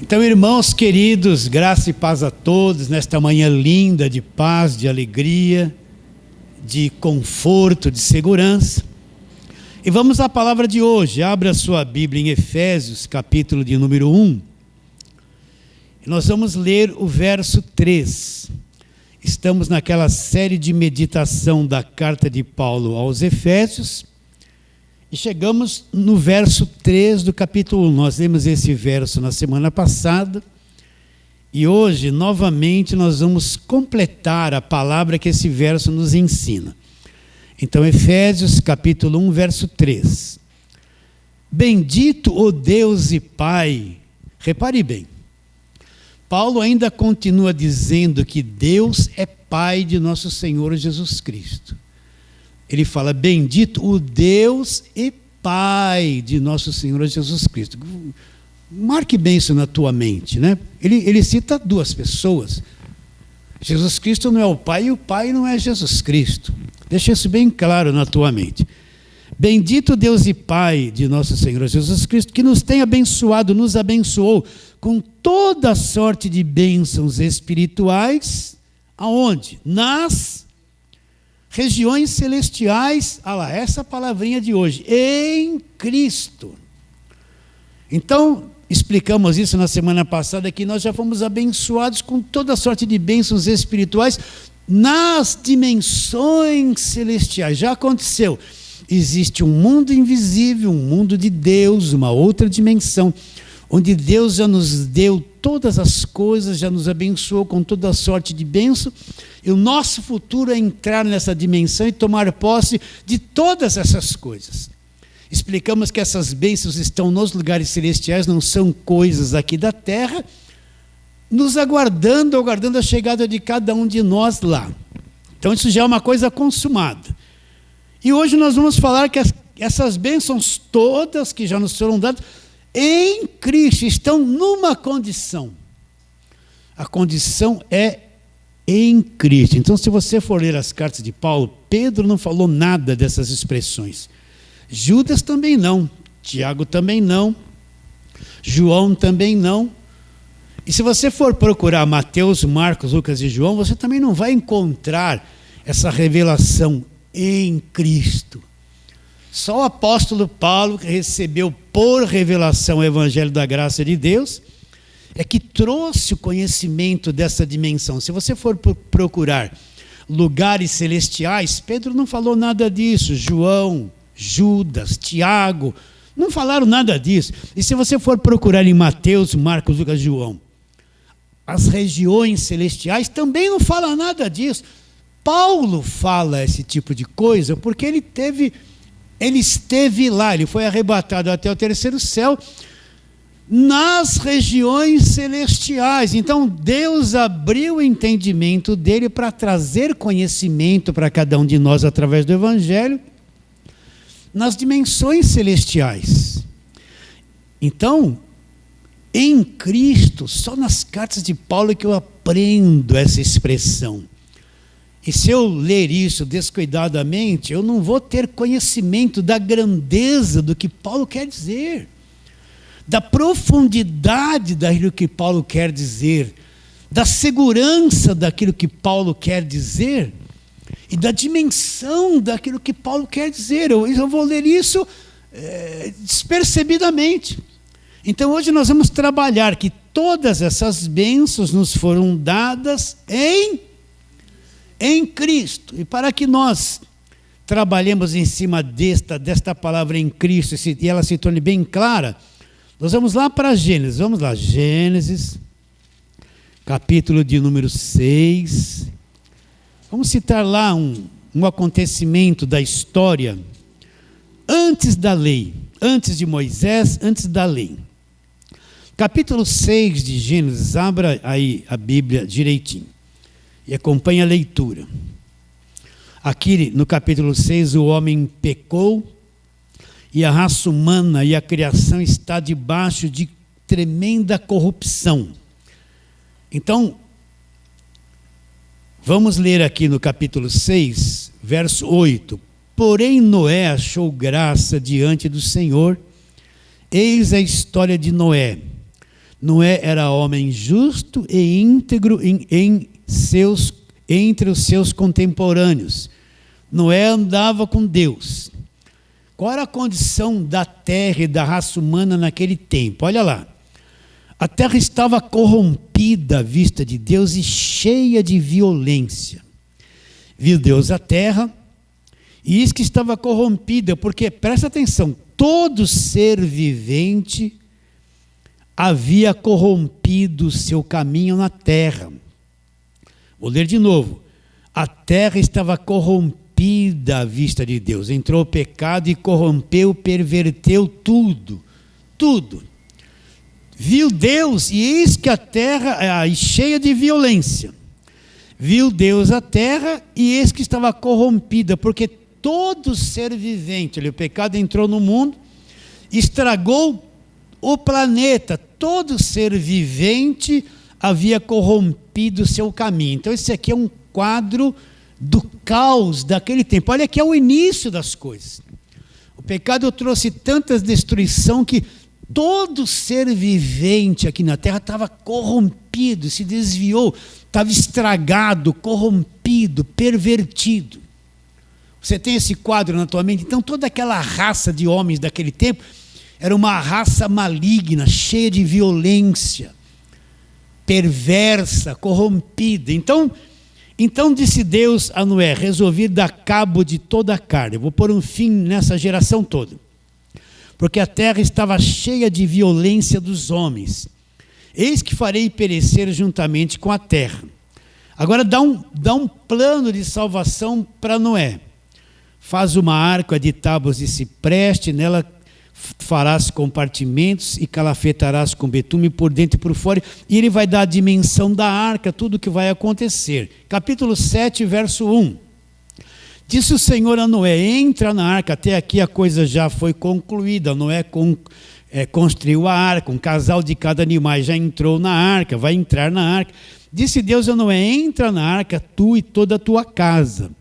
Então, irmãos queridos, graça e paz a todos nesta manhã linda de paz, de alegria, de conforto, de segurança. E vamos à palavra de hoje. Abra a sua Bíblia em Efésios, capítulo de número 1. E nós vamos ler o verso 3. Estamos naquela série de meditação da carta de Paulo aos Efésios. E chegamos no verso 3 do capítulo 1. Nós lemos esse verso na semana passada. E hoje, novamente, nós vamos completar a palavra que esse verso nos ensina. Então, Efésios, capítulo 1, verso 3. Bendito o Deus e Pai. Repare bem. Paulo ainda continua dizendo que Deus é Pai de nosso Senhor Jesus Cristo. Ele fala, bendito o Deus e Pai de nosso Senhor Jesus Cristo. Marque bem isso na tua mente, né? Ele cita duas pessoas. Jesus Cristo não é o Pai e o Pai não é Jesus Cristo. Deixa isso bem claro na tua mente. Bendito Deus e Pai de nosso Senhor Jesus Cristo, que nos tem abençoado, nos abençoou com toda sorte de bênçãos espirituais. Aonde? Nas regiões celestiais, essa palavrinha de hoje, em Cristo. Então, explicamos isso na semana passada, que nós já fomos abençoados com toda sorte de bênçãos espirituais nas dimensões celestiais. Já aconteceu. Existe um mundo invisível, um mundo de Deus, uma outra dimensão, onde Deus já nos deu todas as coisas, já nos abençoou com toda a sorte de bênção, e o nosso futuro é entrar nessa dimensão e tomar posse de todas essas coisas. Explicamos que essas bênçãos estão nos lugares celestiais, não são coisas aqui da terra, nos aguardando a chegada de cada um de nós lá. Então isso já é uma coisa consumada. E hoje nós vamos falar que essas bênçãos todas que já nos foram dadas, em Cristo, estão numa condição. A condição é em Cristo. Então, se você for ler as cartas de Paulo, Pedro não falou nada dessas expressões. Judas também não. Tiago também não. João também não. E se você for procurar Mateus, Marcos, Lucas e João, você também não vai encontrar essa revelação em Cristo. Só o apóstolo Paulo, que recebeu por revelação o evangelho da graça de Deus, é que trouxe o conhecimento dessa dimensão. Se você for procurar lugares celestiais, Pedro não falou nada disso, João, Judas, Tiago, não falaram nada disso. E se você for procurar em Mateus, Marcos, Lucas e João, as regiões celestiais também não falam nada disso. Paulo fala esse tipo de coisa porque ele esteve lá, ele foi arrebatado até o terceiro céu, nas regiões celestiais. Então Deus abriu o entendimento dele para trazer conhecimento para cada um de nós através do Evangelho, nas dimensões celestiais. Então, em Cristo, só nas cartas de Paulo é que eu aprendo essa expressão. E se eu ler isso descuidadamente, eu não vou ter conhecimento da grandeza do que Paulo quer dizer, da profundidade daquilo que Paulo quer dizer, da segurança daquilo que Paulo quer dizer e da dimensão daquilo que Paulo quer dizer. Eu vou ler isso despercebidamente. Então hoje nós vamos trabalhar que todas essas bênçãos nos foram dadas em Cristo. E para que nós trabalhemos em cima desta palavra em Cristo e ela se torne bem clara, nós vamos lá para Gênesis. Vamos lá, Gênesis, capítulo de número 6. Vamos citar lá um acontecimento da história antes da lei, antes de Moisés, antes da lei. Capítulo 6 de Gênesis, abra aí a Bíblia direitinho e acompanhe a leitura. Aqui no capítulo 6, o homem pecou e a raça humana e a criação está debaixo de tremenda corrupção. Então, vamos ler aqui no capítulo 6, verso 8. Porém Noé achou graça diante do Senhor. Eis a história de Noé. Noé era homem justo e íntegro entre os seus contemporâneos. Noé andava com Deus. Qual era a condição da terra e da raça humana naquele tempo? Olha lá. A terra estava corrompida à vista de Deus e cheia de violência. Viu Deus a terra, e isso que estava corrompida, porque, presta atenção, todo ser vivente havia corrompido o seu caminho na terra. Vou ler de novo. A terra estava corrompida à vista de Deus. Entrou o pecado e corrompeu, perverteu tudo. Tudo. Viu Deus, e eis que a terra é cheia de violência. Viu Deus a terra, e eis que estava corrompida, porque todo ser vivente, o pecado entrou no mundo, estragou o planeta. Todo ser vivente havia corrompido o seu caminho. Então esse aqui é um quadro do caos daquele tempo. Olha que é o início das coisas. O pecado trouxe tanta destruição que todo ser vivente aqui na terra estava corrompido, se desviou, estava estragado, corrompido, pervertido. Você tem esse quadro na tua mente? Então toda aquela raça de homens daquele tempo era uma raça maligna, cheia de violência, perversa, corrompida. Então disse Deus a Noé: resolvi dar cabo de toda a carne. Eu vou pôr um fim nessa geração toda, porque a terra estava cheia de violência dos homens. Eis que farei perecer juntamente com a terra. Agora dá um plano de salvação para Noé. Faz uma arca de tábuas de cipreste, nela farás compartimentos e calafetarás com betume por dentro e por fora. E ele vai dar a dimensão da arca, tudo o que vai acontecer. Capítulo 7, verso 1. Disse o Senhor a Noé: entra na arca. Até aqui a coisa já foi concluída. Noé construiu a arca, um casal de cada animal já entrou na arca, vai entrar na arca. Disse Deus a Noé: entra na arca, tu e toda a tua casa,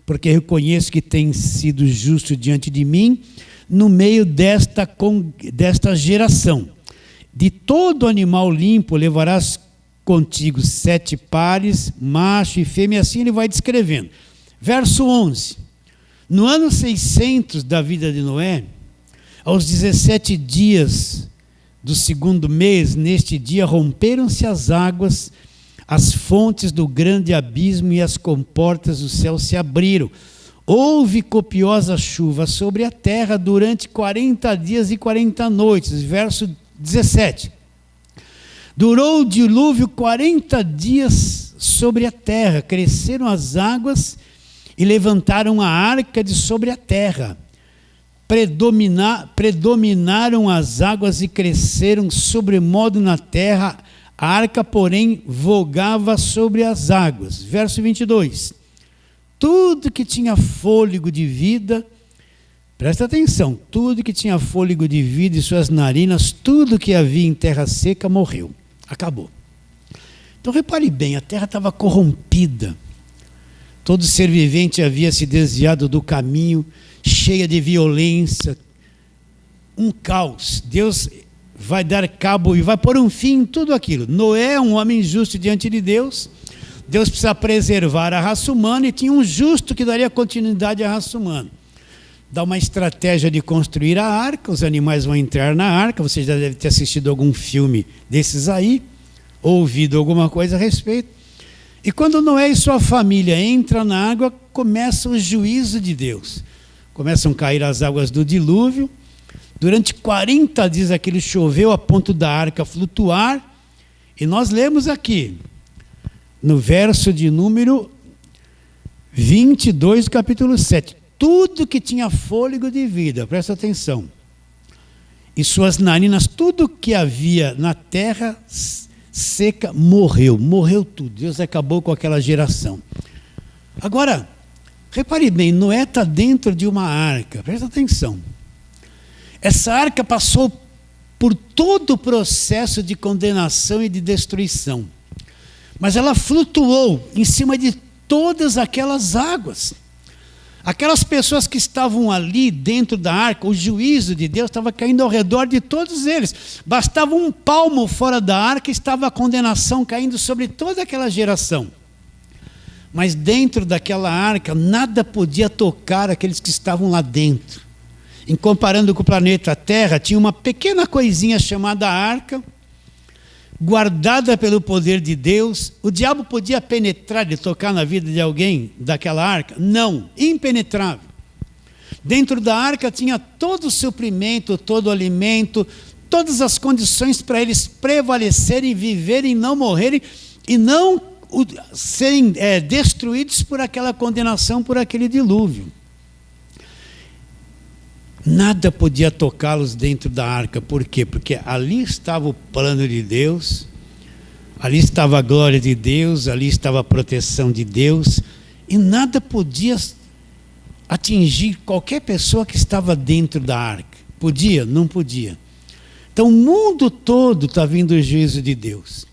porque reconheço que tens sido justo diante de mim no meio desta geração. De todo animal limpo levarás contigo 7 pares, macho e fêmea. Assim ele vai descrevendo. Verso 11. No ano 600 da vida de Noé, aos 17 dias do 2º mês, neste dia romperam-se as águas, as fontes do grande abismo e as comportas do céu se abriram. Houve copiosa chuva sobre a terra durante 40 dias e 40 noites. Verso 17. Durou o dilúvio 40 dias sobre a terra. Cresceram as águas e levantaram a arca de sobre a terra. Predominaram as águas e cresceram sobremodo na terra. A arca, porém, vogava sobre as águas. Verso 22. Tudo que tinha fôlego de vida, presta atenção, tudo que tinha fôlego de vida e suas narinas, tudo que havia em terra seca morreu. Acabou. Então repare bem, a terra estava corrompida. Todo ser vivente havia se desviado do caminho, cheia de violência, um caos. Deus vai dar cabo e vai pôr um fim em tudo aquilo. Noé é um homem justo diante de Deus. Deus precisa preservar a raça humana e tinha um justo que daria continuidade à raça humana. Dá uma estratégia de construir a arca, os animais vão entrar na arca. Você já deve ter assistido algum filme desses aí, ouvido alguma coisa a respeito. E quando Noé e sua família entram na água, começa o juízo de Deus. Começam a cair as águas do dilúvio. Durante 40 dias aquilo choveu a ponto da arca flutuar. E nós lemos aqui, no verso de número 22 do capítulo 7. Tudo que tinha fôlego de vida, presta atenção, e suas narinas, tudo que havia na terra seca, morreu tudo. Deus acabou com aquela geração. Agora, repare bem, Noé está dentro de uma arca, presta atenção. Essa arca passou por todo o processo de condenação e de destruição, mas ela flutuou em cima de todas aquelas águas. Aquelas pessoas que estavam ali dentro da arca, o juízo de Deus estava caindo ao redor de todos eles. Bastava um palmo fora da arca e estava a condenação caindo sobre toda aquela geração. Mas dentro daquela arca, nada podia tocar aqueles que estavam lá dentro. Em comparando com o planeta Terra, tinha uma pequena coisinha chamada arca, guardada pelo poder de Deus. O diabo podia penetrar e tocar na vida de alguém daquela arca? Não, impenetrável. Dentro da arca tinha todo o suprimento, todo o alimento, todas as condições para eles prevalecerem, viverem, não morrerem e não serem destruídos por aquela condenação, por aquele dilúvio. Nada podia tocá-los dentro da arca. Por quê? Porque ali estava o plano de Deus, ali estava a glória de Deus, ali estava a proteção de Deus, e nada podia atingir qualquer pessoa que estava dentro da arca. Podia? Não podia. Então o mundo todo está vindo o juízo de Deus.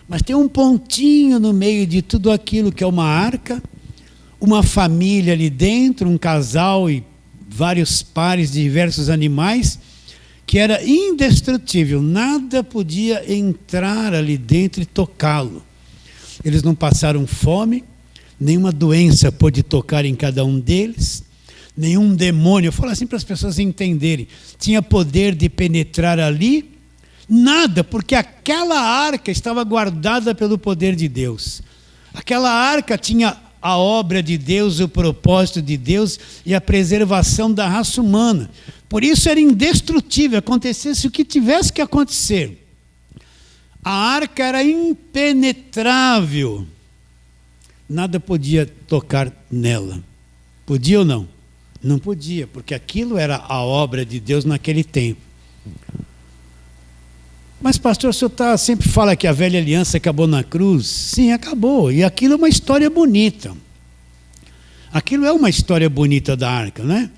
Mas tem um pontinho no meio de tudo aquilo que é uma arca, uma família ali dentro, um casal e vários pares de diversos animais, que era indestrutível, nada podia entrar ali dentro e tocá-lo. Eles não passaram fome, nenhuma doença pôde tocar em cada um deles, nenhum demônio, eu falo assim para as pessoas entenderem, tinha poder de penetrar ali, nada, porque aquela arca estava guardada pelo poder de Deus. Aquela arca tinha a obra de Deus, o propósito de Deus e a preservação da raça humana. Por isso era indestrutível, acontecesse o que tivesse que acontecer. A arca era impenetrável. Nada podia tocar nela. Podia ou não? Não podia, porque aquilo era a obra de Deus naquele tempo. Mas pastor, o senhor sempre fala que a velha aliança acabou na cruz. Sim, acabou. E aquilo é uma história bonita. Aquilo é uma história bonita da arca, né?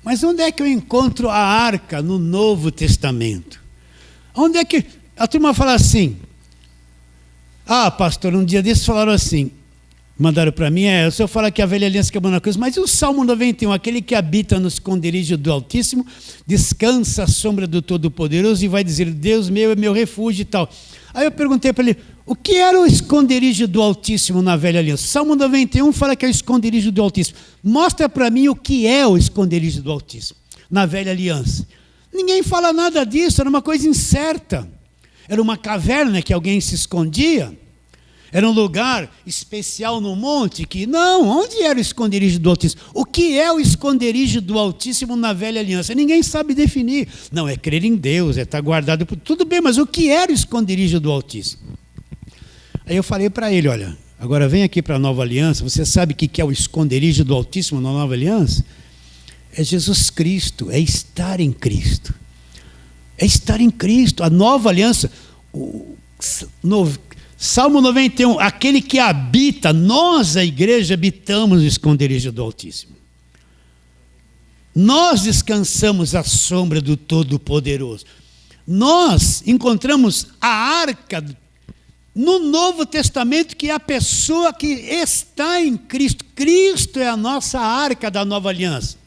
Mas onde é que eu encontro a arca no Novo Testamento? Onde é que... A turma fala assim... Ah, pastor, um dia desses falaram assim... Mandaram para mim, o senhor fala que a velha aliança acabou na cruz, mas e o Salmo 91, aquele que habita no esconderijo do Altíssimo, descansa à sombra do Todo-Poderoso e vai dizer, Deus meu é meu refúgio e tal. Aí eu perguntei para ele, o que era o esconderijo do Altíssimo na velha aliança? Salmo 91 fala que é o esconderijo do Altíssimo. Mostra para mim o que é o esconderijo do Altíssimo na velha aliança. Ninguém fala nada disso, era uma coisa incerta. Era uma caverna que alguém se escondia. Era um lugar especial no monte que... Não, onde era o esconderijo do Altíssimo? O que é o esconderijo do Altíssimo na velha aliança? Ninguém sabe definir. Não, é crer em Deus, é estar guardado por... Tudo bem, mas o que era o esconderijo do Altíssimo? Aí eu falei para ele, olha, agora vem aqui para a nova aliança, você sabe o que é o esconderijo do Altíssimo na nova aliança? É Jesus Cristo, é estar em Cristo. É estar em Cristo. A nova aliança... Salmo 91, aquele que habita, nós, a igreja, habitamos o esconderijo do Altíssimo. Nós descansamos à sombra do Todo-Poderoso. Nós encontramos a arca no Novo Testamento, que é a pessoa que está em Cristo. Cristo é a nossa arca da nova aliança.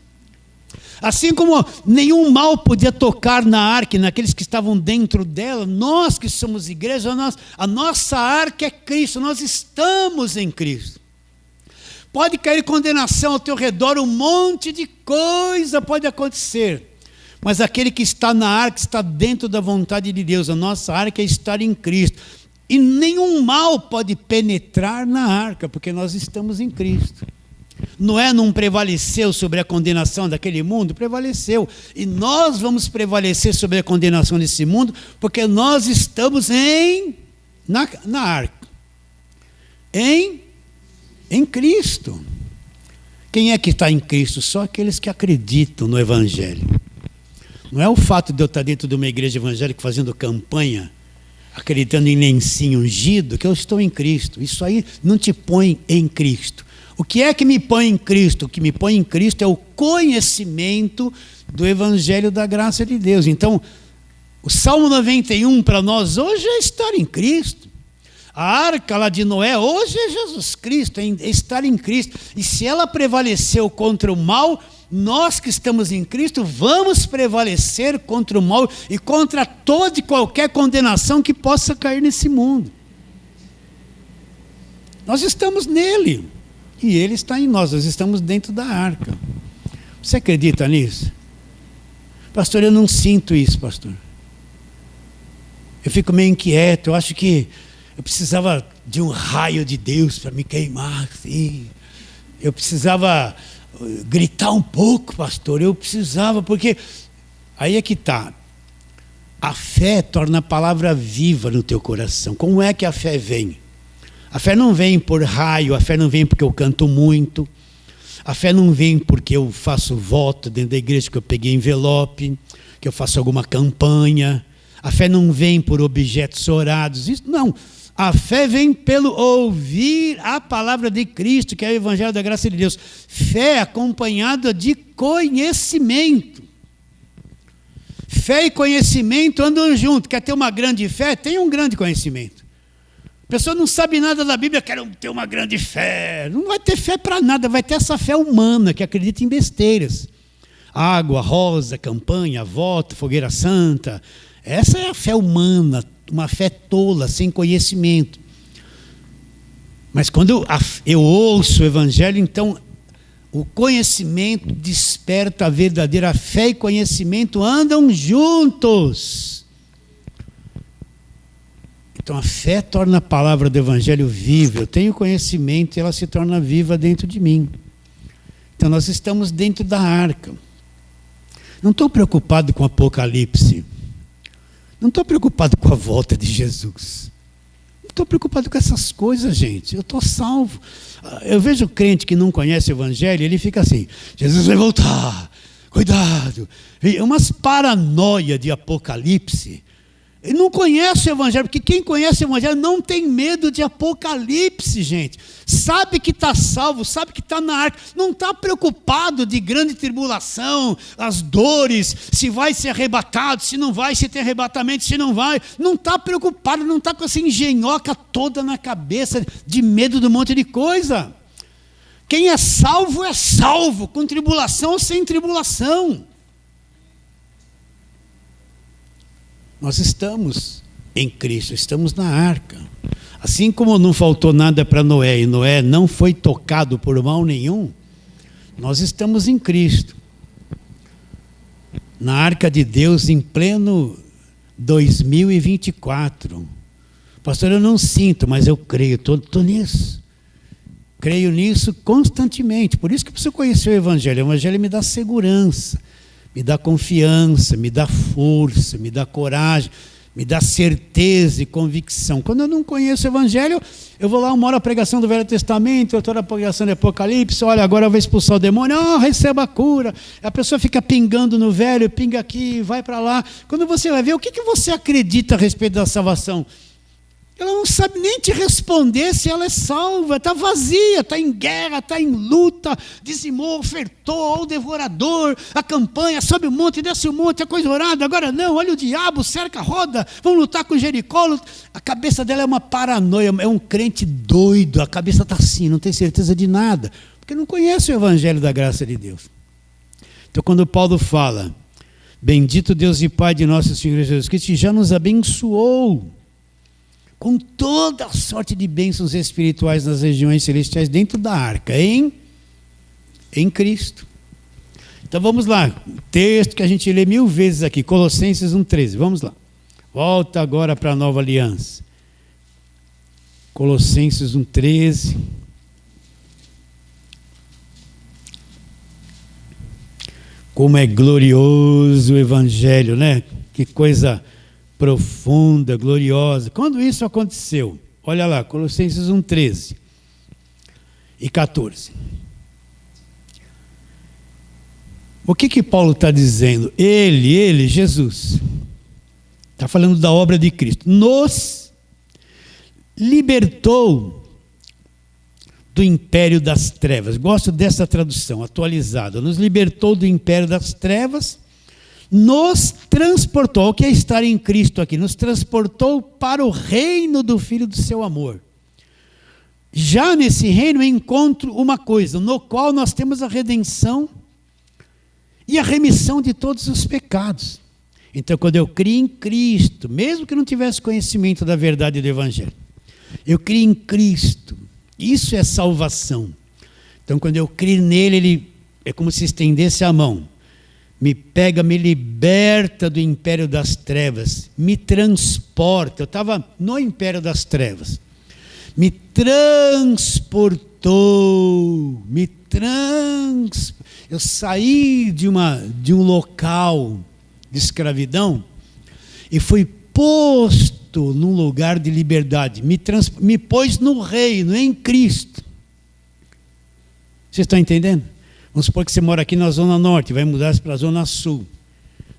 Assim como nenhum mal podia tocar na arca, naqueles que estavam dentro dela, nós que somos igreja, a nossa arca é Cristo, nós estamos em Cristo. Pode cair condenação ao teu redor, um monte de coisa pode acontecer, mas aquele que está na arca está dentro da vontade de Deus, a nossa arca é estar em Cristo. E nenhum mal pode penetrar na arca, porque nós estamos em Cristo. Noé não prevaleceu sobre a condenação daquele mundo? Prevaleceu. E nós vamos prevalecer sobre a condenação desse mundo, porque nós estamos na arca. Em Cristo. Quem é que está em Cristo? Só aqueles que acreditam no Evangelho. Não é o fato de eu estar dentro de uma igreja evangélica fazendo campanha, acreditando em lencinho ungido, que eu estou em Cristo. Isso aí não te põe em Cristo. O que é que me põe em Cristo? O que me põe em Cristo é o conhecimento do Evangelho da graça de Deus. Então, o Salmo 91 para nós hoje é estar em Cristo. A arca lá de Noé hoje é Jesus Cristo, é estar em Cristo. E se ela prevaleceu contra o mal, nós que estamos em Cristo vamos prevalecer contra o mal e contra toda e qualquer condenação que possa cair nesse mundo. Nós estamos nele e ele está em nós estamos dentro da arca. Você acredita nisso? Pastor, eu não sinto isso, pastor. Eu fico meio inquieto, eu acho que eu precisava de um raio de Deus para me queimar, assim. Eu precisava gritar um pouco, pastor, eu precisava, porque aí é que está. A fé torna a palavra viva no teu coração. Como é que a fé vem? A fé não vem por raio, a fé não vem porque eu canto muito, a fé não vem porque eu faço voto dentro da igreja, que eu peguei envelope, que eu faço alguma campanha. A fé não vem por objetos orados, isso não. A fé vem pelo ouvir a palavra de Cristo, que é o evangelho da graça de Deus. Fé acompanhada de conhecimento. Fé e conhecimento andam juntos. Quer ter uma grande fé? Tenha um grande conhecimento. A pessoa não sabe nada da Bíblia, quer ter uma grande fé. Não vai ter fé para nada, vai ter essa fé humana que acredita em besteiras. Água, rosa, campanha, voto, fogueira santa. Essa é a fé humana, uma fé tola, sem conhecimento. Mas quando eu ouço o evangelho, então o conhecimento desperta a verdadeira fé e conhecimento andam juntos. Então a fé torna a palavra do evangelho viva. Eu tenho conhecimento e ela se torna viva dentro de mim. Então nós estamos dentro da arca. Não estou preocupado com o Apocalipse. Não estou preocupado com a volta de Jesus. Não estou preocupado com essas coisas, gente. Eu estou salvo. Eu vejo crente que não conhece o evangelho, ele fica assim, Jesus vai voltar, cuidado. Umas paranoia de Apocalipse. Ele não conhece o evangelho, porque quem conhece o evangelho não tem medo de Apocalipse, gente. Sabe que está salvo, sabe que está na arca, não está preocupado de grande tribulação, as dores, se vai ser arrebatado, se não vai, se tem arrebatamento, se não vai. Não está preocupado, não está com essa engenhoca toda na cabeça de medo de um monte de coisa. Quem é salvo, com tribulação ou sem tribulação. Nós estamos em Cristo, estamos na arca. Assim como não faltou nada para Noé, e Noé não foi tocado por mal nenhum, nós estamos em Cristo. Na arca de Deus em pleno 2024. Pastor, eu não sinto, mas eu creio, estou nisso. Creio nisso constantemente. Por isso que eu preciso conhecer o evangelho. O evangelho me dá segurança. Me dá confiança, me dá força, me dá coragem, me dá certeza e convicção. Quando eu não conheço o evangelho, eu vou lá uma hora a pregação do Velho Testamento, outra hora a pregação do Apocalipse, olha, agora eu vou expulsar o demônio, receba a cura. A pessoa fica pingando no velho, pinga aqui, vai para lá. Quando você vai ver, o que você acredita a respeito da salvação? Ela não sabe nem te responder se ela é salva, está vazia, está em guerra, está em luta, dizimou, ofertou ao devorador, a campanha, sobe o monte, desce o monte, é coisa orada, agora não, olha o diabo, cerca, roda, vamos lutar com Jericó. A cabeça dela é uma paranoia, é um crente doido, a cabeça está assim, não tem certeza de nada, porque não conhece o evangelho da graça de Deus. Então quando Paulo fala, bendito Deus e Pai de nosso Senhor Jesus Cristo, que já nos abençoou, com toda a sorte de bênçãos espirituais nas regiões celestiais dentro da arca, em Cristo. Então vamos lá, texto que a gente lê 1000 vezes aqui, Colossenses 1,13, vamos lá. Volta agora para a nova aliança. Colossenses 1,13. Como é glorioso o evangelho, né? Que coisa profunda, gloriosa. Quando isso aconteceu? Olha lá, Colossenses 1,13 e 14. O que Paulo está dizendo? Ele, Jesus, está falando da obra de Cristo, nos libertou do império das trevas. Gosto dessa tradução, atualizada. Nos libertou do império das trevas, nos transportou, o que é estar em Cristo aqui? Nos transportou para o reino do Filho do seu amor. Já nesse reino eu encontro uma coisa, no qual nós temos a redenção e a remissão de todos os pecados. Então, quando eu crio em Cristo, mesmo que não tivesse conhecimento da verdade do Evangelho, eu crio em Cristo, isso é salvação. Então, quando eu crio nele, ele é como se estendesse a mão, me pega, me liberta do império das trevas, me transporta. Eu estava no império das trevas, me transportou, eu saí de um local de escravidão e fui posto num lugar de liberdade, me pôs no reino, em Cristo. Vocês estão entendendo? Vamos supor que você mora aqui na Zona Norte, vai mudar para a Zona Sul.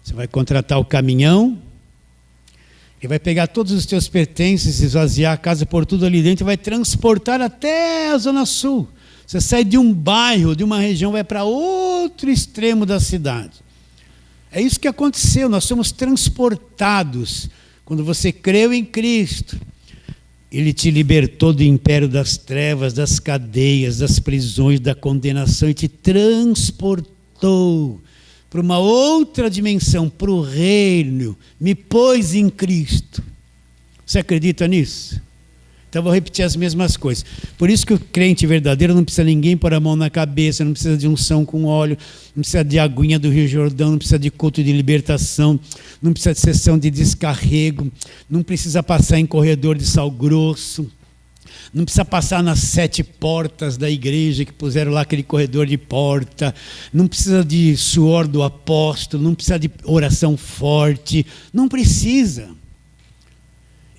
Você vai contratar o caminhão e vai pegar todos os teus pertences, esvaziar a casa por tudo ali dentro e vai transportar até a Zona Sul. Você sai de um bairro, de uma região, vai para outro extremo da cidade. É isso que aconteceu, nós somos transportados. Quando você creu em Cristo, Ele te libertou do império das trevas, das cadeias, das prisões, da condenação e te transportou para uma outra dimensão, para o reino, me pôs em Cristo. Você acredita nisso? Então eu vou repetir as mesmas coisas. Por isso que o crente verdadeiro não precisa ninguém pôr a mão na cabeça, não precisa de unção com óleo, não precisa de aguinha do Rio Jordão, não precisa de culto de libertação, não precisa de sessão de descarrego, não precisa passar em corredor de sal grosso, não precisa passar nas 7 portas da igreja que puseram lá aquele corredor de porta, não precisa de suor do apóstolo, não precisa de oração forte, não precisa.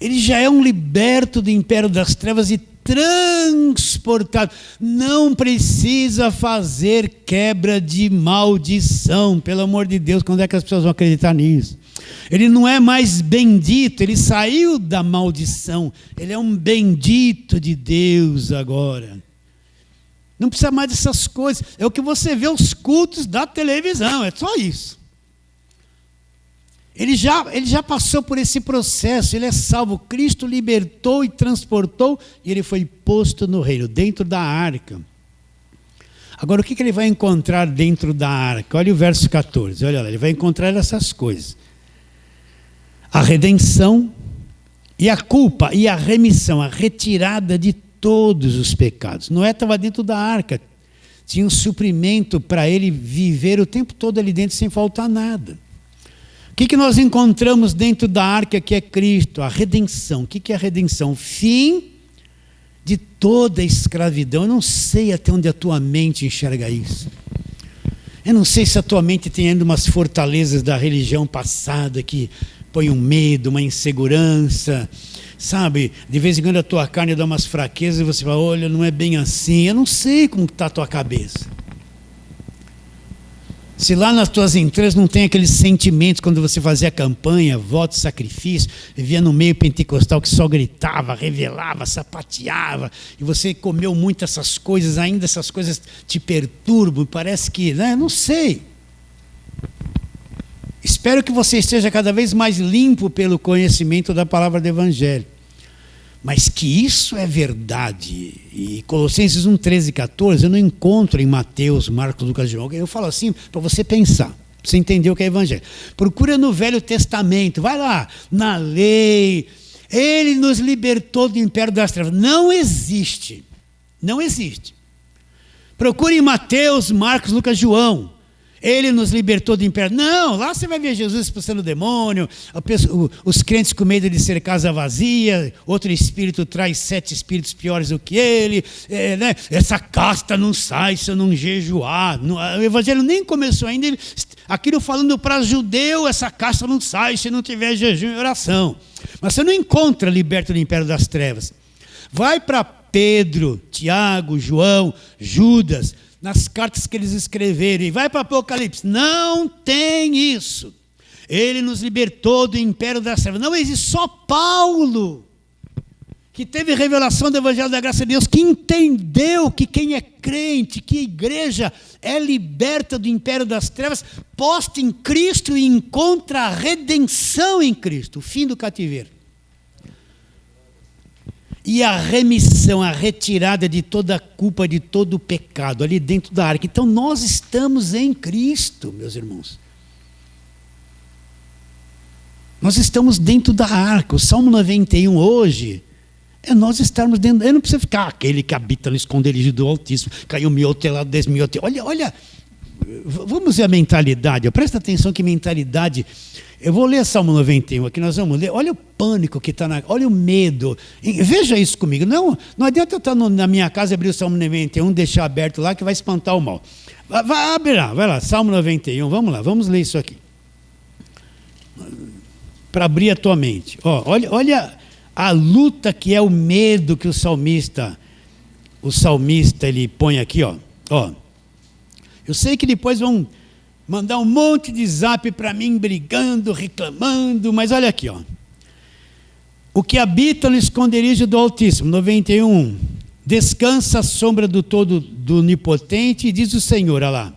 Ele já é um liberto do império das trevas e transportado. Não precisa fazer quebra de maldição. Pelo amor de Deus, quando é que as pessoas vão acreditar nisso? Ele não é mais bendito, ele saiu da maldição. Ele é um bendito de Deus agora. Não precisa mais dessas coisas. É o que você vê os cultos da televisão, é só isso. Ele já passou por esse processo, ele é salvo. Cristo libertou e transportou e ele foi posto no reino, dentro da arca. Agora, o que ele vai encontrar dentro da arca? Olha o verso 14, olha lá, ele vai encontrar essas coisas. A redenção e a culpa e a remissão, a retirada de todos os pecados. Noé estava dentro da arca, tinha um suprimento para ele viver o tempo todo ali dentro sem faltar nada. O que nós encontramos dentro da arca que é Cristo? A redenção. O que é a redenção? O fim de toda a escravidão. Eu não sei até onde a tua mente enxerga isso. Eu não sei se a tua mente tem ainda umas fortalezas da religião passada que põe um medo, uma insegurança, sabe? De vez em quando a tua carne dá umas fraquezas e você fala, olha, não é bem assim. Eu não sei como está a tua cabeça. Se lá nas tuas entranhas não tem aqueles sentimentos quando você fazia campanha, voto, sacrifício, vivia no meio pentecostal que só gritava, revelava, sapateava, e você comeu muito essas coisas, ainda essas coisas te perturbam, parece que, né? Não sei. Espero que você esteja cada vez mais limpo pelo conhecimento da palavra do Evangelho. Mas que isso é verdade, e Colossenses 1, 13 e 14, eu não encontro em Mateus, Marcos, Lucas, João. Eu falo assim para você pensar, para você entender o que é Evangelho. Procura no Velho Testamento, vai lá, na lei, ele nos libertou do império das trevas. Não existe, não existe. Procure em Mateus, Marcos, Lucas, João. Ele nos libertou do império. Não, lá você vai ver Jesus expulsando o demônio, os crentes com medo de ser casa vazia, outro espírito traz 7 espíritos piores do que ele, né? Essa casta não sai se eu não jejuar. O evangelho nem começou ainda, aquilo falando para judeu, essa casta não sai se não tiver jejum e oração. Mas você não encontra liberto do império das trevas. Vai para Pedro, Tiago, João, Judas, nas cartas que eles escreveram, e vai para Apocalipse, não tem isso. Ele nos libertou do império das trevas. Não existe, só Paulo que teve revelação do Evangelho da Graça de Deus, que entendeu que quem é crente, que a igreja é liberta do império das trevas, posta em Cristo e encontra a redenção em Cristo, o fim do cativeiro. E a remissão, a retirada de toda a culpa, de todo o pecado, ali dentro da arca. Então nós estamos em Cristo, meus irmãos. Nós estamos dentro da arca. O Salmo 91 hoje é nós estarmos dentro. Eu não preciso ficar aquele que habita no esconderijo do Altíssimo, caiu 1.000 telado, 10.000 telado. Olha, vamos ver a mentalidade. Presta atenção que mentalidade. Eu vou ler Salmo 91 aqui, nós vamos ler. Olha o pânico que está olha o medo. Veja isso comigo. Não adianta eu estar na minha casa, abrir o Salmo 91, deixar aberto lá, que vai espantar o mal. Abre lá, vai lá, Salmo 91, vamos lá, vamos ler isso aqui. Para abrir a tua mente. Olha a luta que é o medo que o salmista ele põe aqui, ó. Eu sei que depois vão mandar um monte de zap para mim, brigando, reclamando, mas olha aqui, ó. O que habita no esconderijo do Altíssimo, 91, descansa à sombra do Onipotente, e diz o Senhor, olha lá,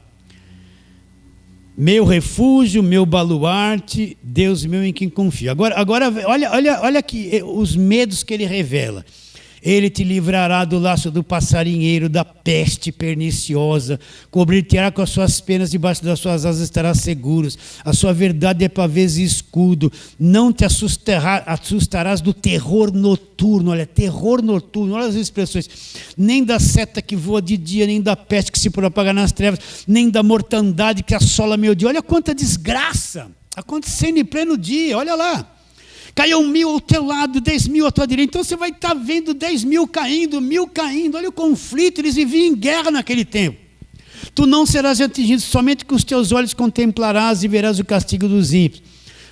meu refúgio, meu baluarte, Deus meu em quem confio. Agora olha aqui os medos que ele revela. Ele te livrará do laço do passarinheiro, da peste perniciosa, cobrir-te-á com as suas penas, debaixo das suas asas estarás seguros. A sua verdade é pavês e escudo. Não te assustarás do terror noturno. Olha, terror noturno, olha as expressões. Nem da seta que voa de dia, nem da peste que se propaga nas trevas, nem da mortandade que assola meio-dia. Olha quanta desgraça acontecendo em pleno dia, olha lá. Caiu 1.000 ao teu lado, 10.000 à tua direita. Então você vai estar vendo 10.000 caindo, 1.000 caindo. Olha o conflito, eles viviam em guerra naquele tempo. Tu não serás atingido, somente com os teus olhos contemplarás e verás o castigo dos ímpios.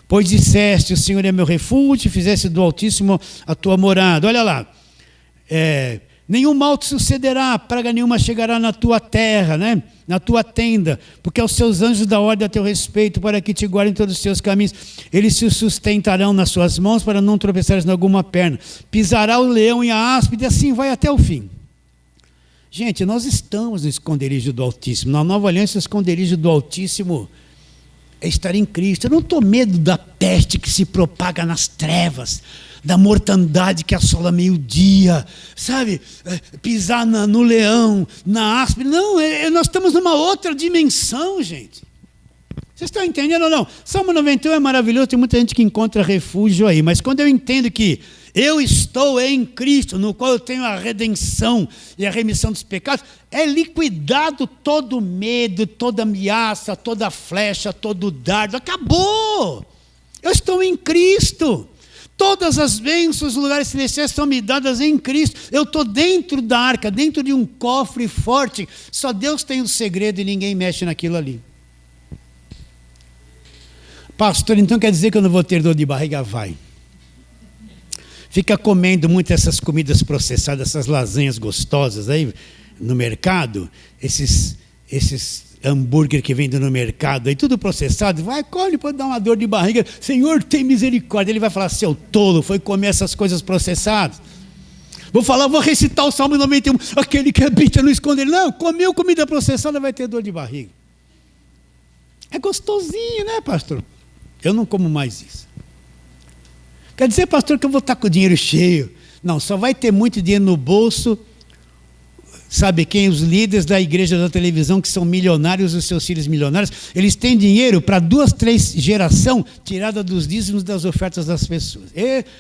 Pois disseste, o Senhor é meu refúgio, fizeste do Altíssimo a tua morada. Olha lá. Nenhum mal te sucederá, praga nenhuma chegará na tua terra, né? Na tua tenda, porque aos seus anjos dá ordem a teu respeito, para que te guardem todos os teus caminhos. Eles se sustentarão nas suas mãos, para não tropeçares em alguma perna. Pisará o leão e a áspide, e assim vai até o fim. Gente, nós estamos no esconderijo do Altíssimo. Na Nova Aliança, o esconderijo do Altíssimo é estar em Cristo. Eu não estou medo da peste que se propaga nas trevas, da mortandade que assola meio-dia, sabe? Pisar no leão, na áspide. Não, nós estamos numa outra dimensão, gente. Vocês estão entendendo ou não? Salmo 91 é maravilhoso, tem muita gente que encontra refúgio aí, mas quando eu entendo que eu estou em Cristo, no qual eu tenho a redenção e a remissão dos pecados, é liquidado todo medo, toda ameaça, toda flecha, todo dardo. Acabou! Eu estou em Cristo. Todas as bênçãos dos lugares celestiais estão me dadas em Cristo. Eu estou dentro da arca, dentro de um cofre forte. Só Deus tem o segredo e ninguém mexe naquilo ali. Pastor, então quer dizer que eu não vou ter dor de barriga? Vai. Fica comendo muito essas comidas processadas, essas lasanhas gostosas aí no mercado, esses hambúrguer que vendem no mercado, aí tudo processado, vai, come, pode dar uma dor de barriga, Senhor, tem misericórdia. Ele vai falar, seu tolo, foi comer essas coisas processadas. Vou recitar o Salmo 91, aquele que habita no esconderijo. Não, comeu comida processada, vai ter dor de barriga. É gostosinho, né, pastor? Eu não como mais isso. Quer dizer, pastor, que eu vou estar com o dinheiro cheio. Não, só vai ter muito dinheiro no bolso. Sabe quem? Os líderes da igreja da televisão, que são milionários, os seus filhos milionários, eles têm dinheiro para 2, 3 gerações tirada dos dízimos das ofertas das pessoas.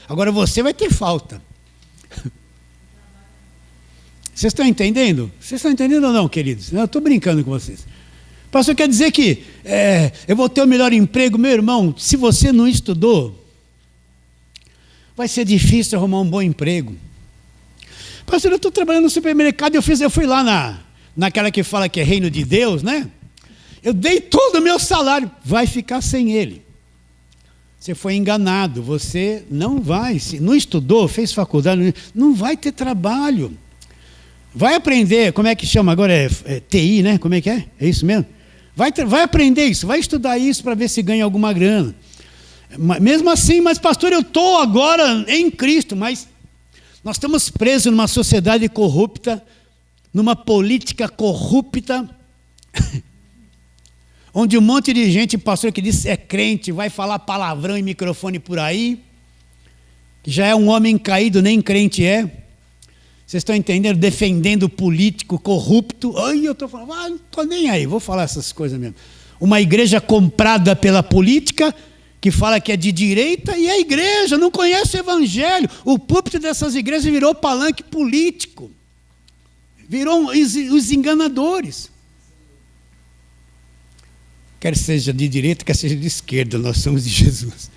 Agora você vai ter falta. Vocês estão entendendo? Vocês estão entendendo ou não, queridos? Eu estou brincando com vocês. Pastor, quer dizer que eu vou ter o melhor emprego? Meu irmão, se você não estudou, vai ser difícil arrumar um bom emprego. Pastor, eu estou trabalhando no supermercado, eu fui lá naquela que fala que é reino de Deus, né? Eu dei todo o meu salário, vai ficar sem ele. Você foi enganado, você não vai, se não estudou, fez faculdade, não vai ter trabalho. Vai aprender, como é que chama agora? É TI, né? Como é que é? É isso mesmo? Vai aprender isso, vai estudar isso para ver se ganha alguma grana. Mesmo assim, mas pastor, eu estou agora em Cristo, mas Nós estamos presos numa sociedade corrupta, numa política corrupta, onde um monte de gente, pastor que diz é crente, vai falar palavrão em microfone por aí, que já é um homem caído, nem crente é. Vocês estão entendendo? Defendendo político corrupto. Ai, eu estou falando, não estou nem aí, vou falar essas coisas mesmo. Uma igreja comprada pela política, que fala que é de direita, e a igreja não conhece o evangelho. O púlpito dessas igrejas virou palanque político. Virou os enganadores. Quer seja de direita, quer seja de esquerda, nós somos de Jesus.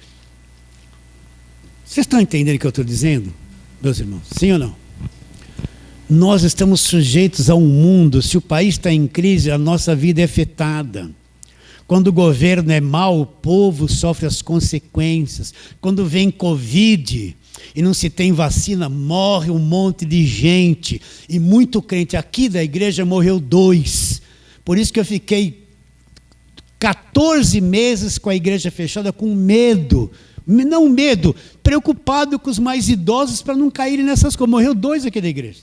Vocês estão entendendo o que eu estou dizendo, meus irmãos? Sim ou não? Nós estamos sujeitos a um mundo, se o país está em crise, a nossa vida é afetada. Quando o governo é mau, o povo sofre as consequências. Quando vem Covid e não se tem vacina, morre um monte de gente. E muito crente. Aqui da igreja morreu 2. Por isso que eu fiquei 14 meses com a igreja fechada, com medo. Não medo, preocupado com os mais idosos para não caírem nessas coisas. Morreu 2 aqui da igreja.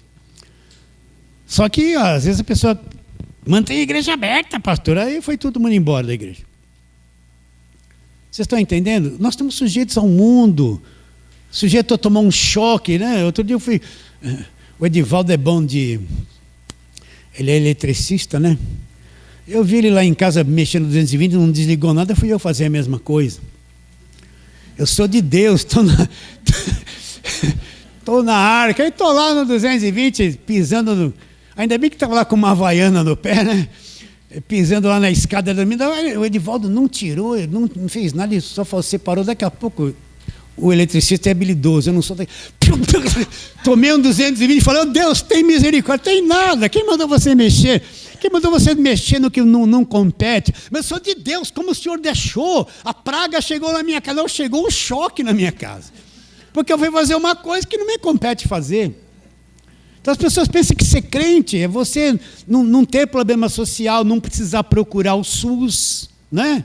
Só que às vezes a pessoa mantém a igreja aberta, pastor. Aí foi todo mundo embora da igreja. Vocês estão entendendo? Nós estamos sujeitos ao mundo. Sujeito a tomar um choque, né? Outro dia eu fui... O Edivaldo é bom de... Ele é eletricista, né? Eu vi ele lá em casa mexendo no 220, não desligou nada, fui eu fazer a mesma coisa. Eu sou de Deus, estou na arca, e estou lá no 220, pisando no... Ainda bem que estava lá com uma havaiana no pé, né? Pisando lá na escada da minha. O Edivaldo não tirou, não fez nada, ele só separou. Daqui a pouco, o eletricista é habilidoso, eu não sou... Tomei um 220 e falei, oh, Deus, tem misericórdia. Tem nada, quem mandou você mexer? Quem mandou você mexer no que não compete? Mas eu sou de Deus, como o Senhor deixou? A praga chegou na minha casa, não, chegou um choque na minha casa. Porque eu fui fazer uma coisa que não me compete fazer. Então as pessoas pensam que ser crente é você não ter problema social, não precisar procurar o SUS, né?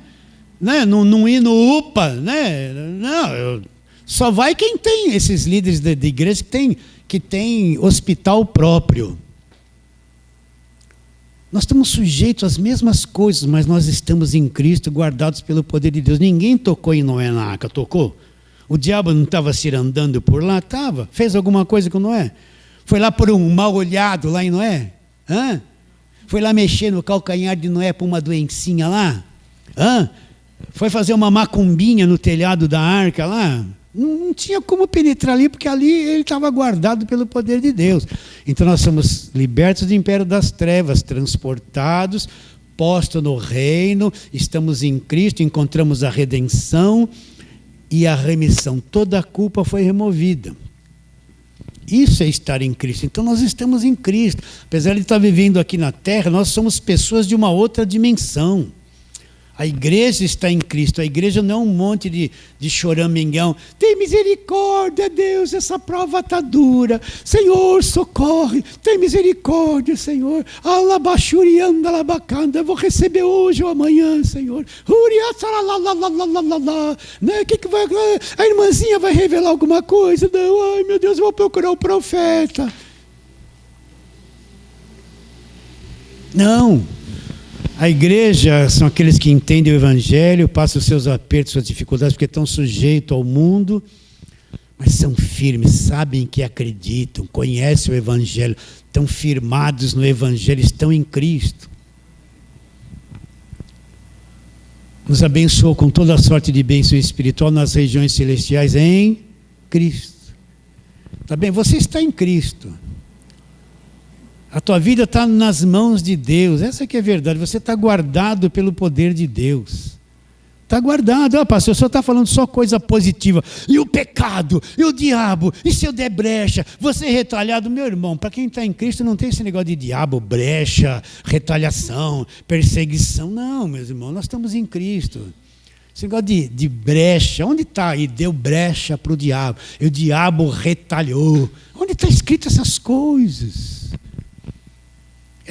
Não ir no UPA, né? Não, só vai quem tem esses líderes de igreja que tem hospital próprio. Nós estamos sujeitos às mesmas coisas, mas nós estamos em Cristo, guardados pelo poder de Deus. Ninguém tocou em Noé na arca, tocou? O diabo não estava se andando por lá? Estava. Fez alguma coisa com Noé? Foi lá por um mal olhado lá em Noé? Hã? Foi lá mexer no calcanhar de Noé por uma doencinha lá? Hã? Foi fazer uma macumbinha no telhado da arca lá? Não tinha como penetrar ali, porque ali ele estava guardado pelo poder de Deus. Então nós somos libertos do império das trevas, transportados, postos no reino, estamos em Cristo, encontramos a redenção e a remissão. Toda a culpa foi removida. Isso é estar em Cristo. Então nós estamos em Cristo. Apesar de estar vivendo aqui na terra, nós somos pessoas de uma outra dimensão. A igreja está em Cristo. A igreja não é um monte de choramingão. Tem misericórdia, Deus, essa prova está dura. Senhor, socorre. Tem misericórdia, Senhor. Alabachurianda, alabacanda. Vou receber hoje ou amanhã, Senhor. Né? Que vai... A irmãzinha vai revelar alguma coisa? Não, ai meu Deus, eu vou procurar o profeta. Não. A igreja são aqueles que entendem o evangelho, passam os seus apertos, suas dificuldades, porque estão sujeitos ao mundo, mas são firmes, sabem que acreditam, conhecem o evangelho, estão firmados no evangelho, estão em Cristo. Nos abençoou com toda a sorte de bênção espiritual nas regiões celestiais em Cristo. Tá bem? Você está em Cristo. A tua vida está nas mãos de Deus. Essa que é a verdade. Você está guardado pelo poder de Deus. Está guardado. Ah, pastor, o senhor está falando só coisa positiva. E o pecado, e o diabo, e se eu der brecha, você é retalhado. Meu irmão, para quem está em Cristo não tem esse negócio de diabo, brecha, retaliação, perseguição. Não, meus irmãos, nós estamos em Cristo. Esse negócio de brecha, onde está? E deu brecha para o diabo. E o diabo retalhou. Onde está escrito essas coisas?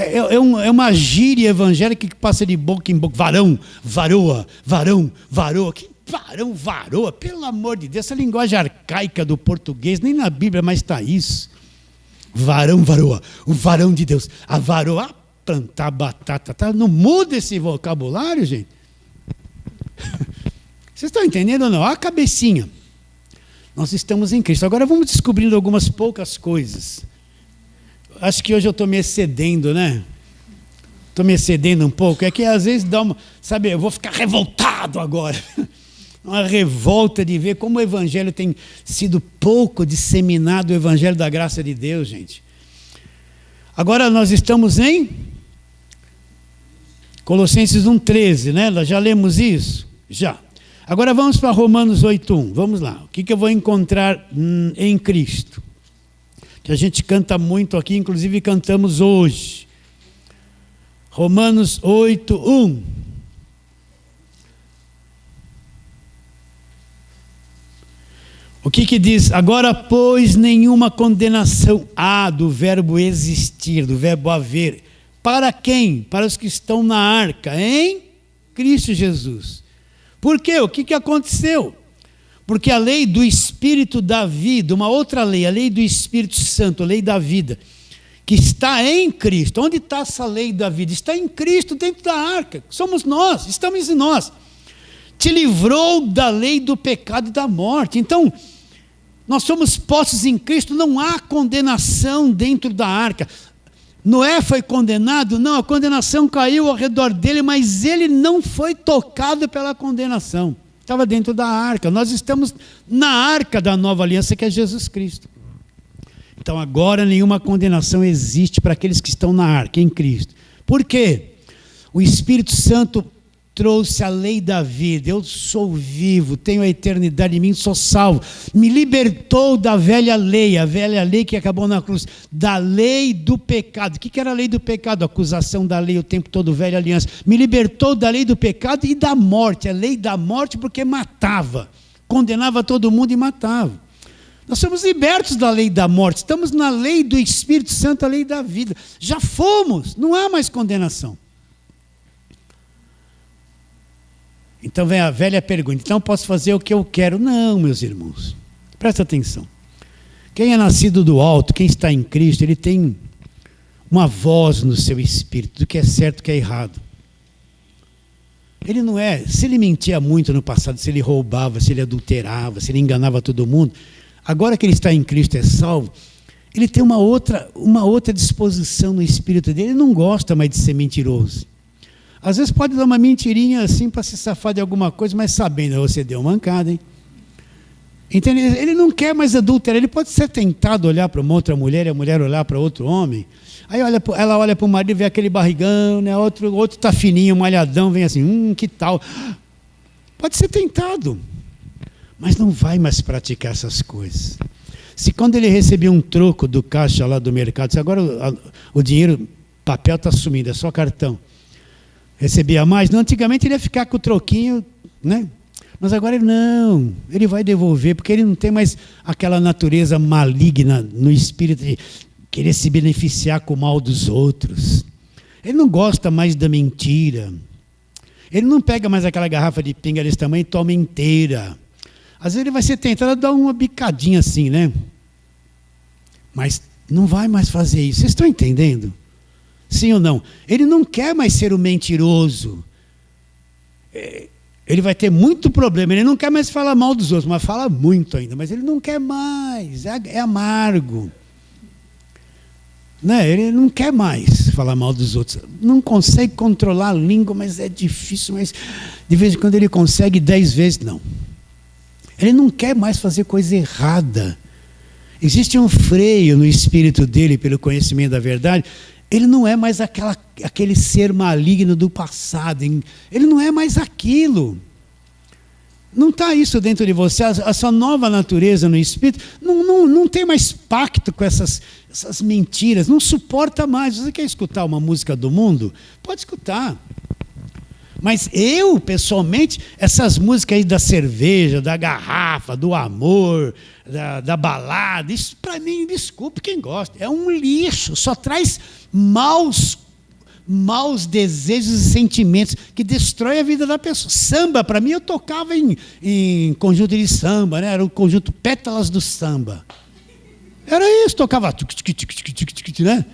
É uma gíria evangélica que passa de boca em boca. Varão, varoa, varão, varoa. Que varão, varoa, pelo amor de Deus, essa linguagem arcaica do português, nem na Bíblia mais está isso. Varão, varoa, o varão de Deus, a varoa, plantar batata, tá? Não muda esse vocabulário, gente. Vocês estão entendendo ou não? A cabecinha. Nós estamos em Cristo. Agora vamos descobrindo algumas poucas coisas. Acho que hoje eu estou me excedendo, né? Estou me excedendo um pouco. É que às vezes dá uma... Sabe, eu vou ficar revoltado agora. Uma revolta de ver como o Evangelho tem sido pouco disseminado, o Evangelho da graça de Deus, gente. Agora nós estamos em Colossenses 1,13, né? Nós já lemos isso? Já. Agora vamos para Romanos 8,1. Vamos lá. O que eu vou encontrar em Cristo? Que a gente canta muito aqui, inclusive cantamos hoje. Romanos 8,1. O que diz? Agora, pois, nenhuma condenação há do verbo existir, do verbo haver. Para quem? Para os que estão na arca, em Cristo Jesus. Por quê? O que aconteceu? Porque a lei do Espírito da vida, uma outra lei, a lei do Espírito Santo, a lei da vida, que está em Cristo. Onde está essa lei da vida? Está em Cristo, dentro da arca. Somos nós, estamos em nós. Te livrou da lei do pecado e da morte. Então, nós somos postos em Cristo, não há condenação dentro da arca. Noé foi condenado? Não, a condenação caiu ao redor dele, mas ele não foi tocado pela condenação. Estava dentro da arca. Nós estamos na arca da nova aliança, que é Jesus Cristo. Então agora nenhuma condenação existe para aqueles que estão na arca, em Cristo. Por quê? O Espírito Santo trouxe a lei da vida. Eu sou vivo, tenho a eternidade em mim, sou salvo. Me libertou da velha lei, a velha lei que acabou na cruz, da lei do pecado. O que era a lei do pecado? A acusação da lei o tempo todo, velha aliança. Me libertou da lei do pecado e da morte. A lei da morte porque matava, condenava todo mundo e matava. Nós somos libertos da lei da morte, estamos na lei do Espírito Santo, a lei da vida. Já fomos, não há mais condenação. Então vem a velha pergunta, então posso fazer o que eu quero? Não, meus irmãos, presta atenção. Quem é nascido do alto, quem está em Cristo, ele tem uma voz no seu espírito, do que é certo e do que é errado. Ele não é, se ele mentia muito no passado, se ele roubava, se ele adulterava, se ele enganava todo mundo, agora que ele está em Cristo, é salvo, ele tem uma outra disposição no espírito dele, ele não gosta mais de ser mentiroso. Às vezes pode dar uma mentirinha assim para se safar de alguma coisa, mas sabendo, você deu uma mancada, hein? Entende? Ele não quer mais adulterar, ele pode ser tentado a olhar para uma outra mulher e a mulher olhar para outro homem. Aí ela olha para o marido e vê aquele barrigão, né? Outro está fininho, malhadão, vem assim, que tal? Pode ser tentado, mas não vai mais praticar essas coisas. Se quando ele recebia um troco do caixa lá do mercado, se agora o dinheiro, papel está sumindo, é só cartão. Recebia mais? Não, antigamente ele ia ficar com o troquinho, né? Mas agora ele vai devolver, porque ele não tem mais aquela natureza maligna no espírito de querer se beneficiar com o mal dos outros. Ele não gosta mais da mentira. Ele não pega mais aquela garrafa de pinga desse tamanho e toma inteira. Às vezes ele vai ser tentado a dar uma bicadinha assim, né? Mas não vai mais fazer isso. Vocês estão entendendo? Sim ou não? Ele não quer mais ser o mentiroso. Ele vai ter muito problema. Ele não quer mais falar mal dos outros, mas fala muito ainda. Mas ele não quer mais. É amargo. Né? Ele não quer mais falar mal dos outros. Não consegue controlar a língua, mas é difícil. Mas de vez em quando ele consegue 10 vezes, não. Ele não quer mais fazer coisa errada. Existe um freio no espírito dele pelo conhecimento da verdade. Ele não é mais aquele ser maligno do passado. Ele não é mais aquilo. Não está isso dentro de você. A sua nova natureza no espírito não tem mais pacto com essas mentiras. Não suporta mais. Você quer escutar uma música do mundo? Pode escutar. Mas eu, pessoalmente, essas músicas aí da cerveja, da garrafa, do amor, da balada, isso para mim, desculpe quem gosta, é um lixo, só traz maus maus desejos e sentimentos que destrói a vida da pessoa. Samba, para mim, eu tocava em conjunto de samba, né? Era o conjunto Pétalas do Samba. Era isso, tocava, né?